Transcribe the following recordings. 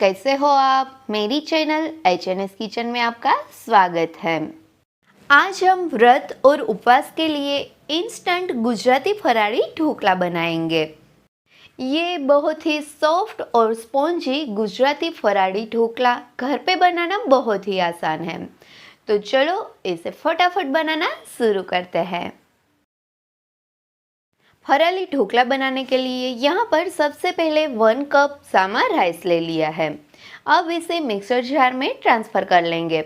कैसे हो आप? मेरी चैनल एच.एन.एस किचन में आपका स्वागत है। आज हम व्रत और उपवास के लिए इंस्टेंट गुजराती फराળી ढोकला बनाएंगे। ये बहुत ही सॉफ्ट और स्पॉन्जी गुजराती फराળી ढोकला घर पे बनाना बहुत ही आसान है। तो चलो इसे फटाफट बनाना शुरू करते हैं। फराળી ढोकला बनाने के लिए यहाँ पर सबसे पहले 1 कप सामा राइस ले लिया है। अब इसे मिक्सर जार में ट्रांसफ़र कर लेंगे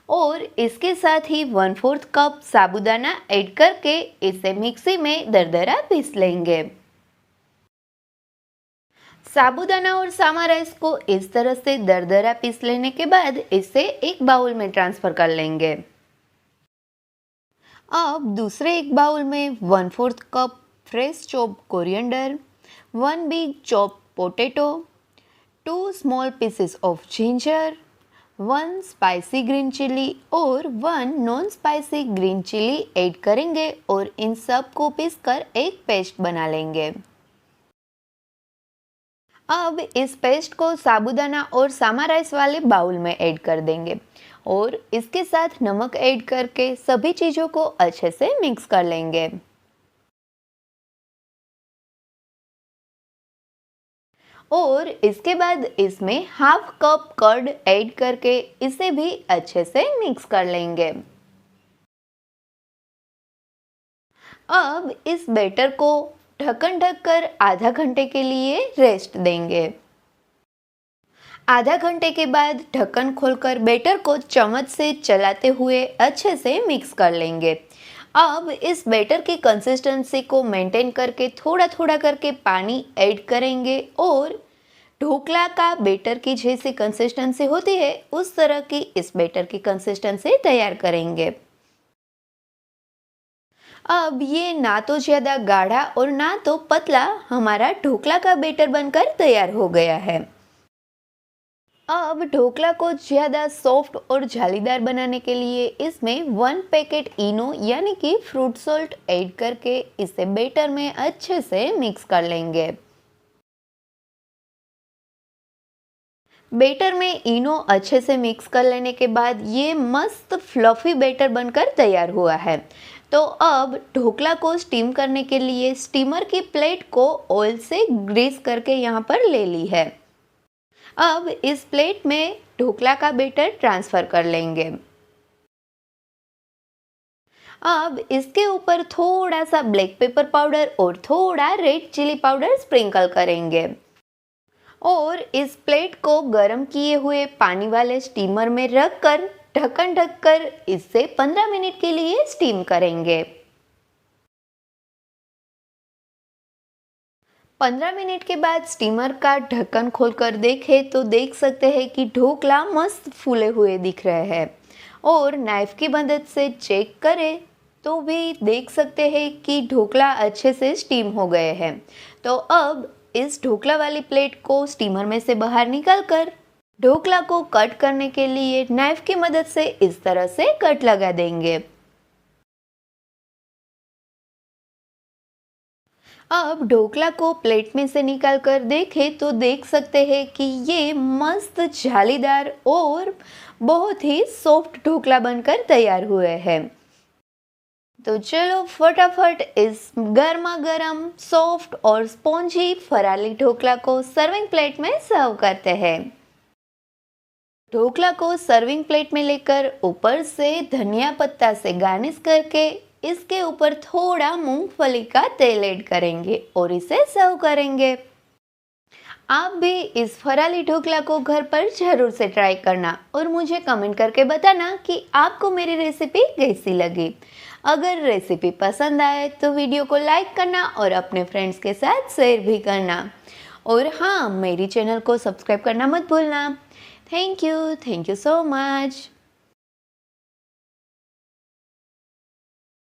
और इसके साथ ही 1/4 कप साबूदाना ऐड करके इसे मिक्सी में दरदरा पीस लेंगे। साबूदाना और सामा राइस को इस तरह से दरदरा पीस लेने के बाद इसे एक बाउल में ट्रांसफ़र कर लेंगे। अब दूसरे एक बाउल में 1/4 cup fresh chopped coriander, 1 big chopped potato, 2 small pieces of ginger, 1 spicy green chilli और 1 non spicy green chilli add करेंगे और इन सब को पीसकर एक पेस्ट बना लेंगे। अब इस पेस्ट को साबूदाना और सामा राइस वाले बाउल में ऐड कर देंगे और इसके साथ नमक ऐड करके सभी चीज़ों को अच्छे से मिक्स कर लेंगे। और इसके बाद इसमें हाफ कप कर्ड ऐड करके इसे भी अच्छे से मिक्स कर लेंगे। अब इस बैटर को ढक्कन ढककर आधा घंटे के लिए रेस्ट देंगे। आधा घंटे के बाद ढक्कन खोलकर बैटर को चम्मच से चलाते हुए अच्छे से मिक्स कर लेंगे। अब इस बैटर की कंसिस्टेंसी को मेंटेन करके थोड़ा थोड़ा करके पानी ऐड करेंगे और ढोकला का बैटर की जैसी कंसिस्टेंसी होती है उस तरह की इस बैटर की कंसिस्टेंसी तैयार करेंगे। अब ये ना तो ज़्यादा गाढ़ा और ना तो पतला हमारा ढोकला का बैटर बनकर तैयार हो गया है। अब ढोकला को ज़्यादा सॉफ्ट और जालीदार बनाने के लिए इसमें 1 पैकेट इनो यानी कि फ्रूट सॉल्ट ऐड करके इसे बैटर में अच्छे से मिक्स कर लेंगे। बैटर में इनो अच्छे से मिक्स कर लेने के बाद ये मस्त फ्लफी बैटर बनकर तैयार हुआ है। तो अब ढोकला को स्टीम करने के लिए स्टीमर की प्लेट को ऑयल से ग्रीस करके यहाँ पर ले ली है। अब इस प्लेट में ढोकला का बैटर ट्रांसफ़र कर लेंगे। अब इसके ऊपर थोड़ा सा ब्लैक पेपर पाउडर और थोड़ा रेड चिली पाउडर स्प्रिंकल करेंगे और इस प्लेट को गर्म किए हुए पानी वाले स्टीमर में रखकर ढक्कन ढककर इसे 15 मिनट के लिए स्टीम करेंगे। 15 मिनट के बाद स्टीमर का ढक्कन खोलकर देखें तो देख सकते हैं कि ढोकला मस्त फूले हुए दिख रहे हैं और नाइफ की मदद से चेक करें तो भी देख सकते हैं कि ढोकला अच्छे से स्टीम हो गए हैं। तो अब इस ढोकला वाली प्लेट को स्टीमर में से बाहर निकालकर ढोकला को कट करने के लिए नाइफ की मदद से इस तरह से कट लगा देंगे। अब ढोकला को प्लेट में से निकालकर देखें तो देख सकते हैं कि ये मस्त जालीदार और बहुत ही सॉफ्ट ढोकला बनकर तैयार हुए हैं। तो चलो फटाफट इस गर्मा गर्म सॉफ्ट और स्पॉन्जी फराળી ढोकला को सर्विंग प्लेट में सर्व करते हैं। ढोकला को सर्विंग प्लेट में लेकर ऊपर से धनिया पत्ता से गार्निश करके इसके ऊपर थोड़ा मूंगफली का तेल ऐड करेंगे और इसे सर्व करेंगे। आप भी इस फराળી ढोकला को घर पर जरूर से ट्राई करना और मुझे कमेंट करके बताना कि आपको मेरी रेसिपी कैसी लगी। अगर रेसिपी पसंद आए तो वीडियो को लाइक करना और अपने फ्रेंड्स के साथ शेयर भी करना और हाँ, मेरी चैनल को सब्सक्राइब करना मत भूलना। Thank you so much.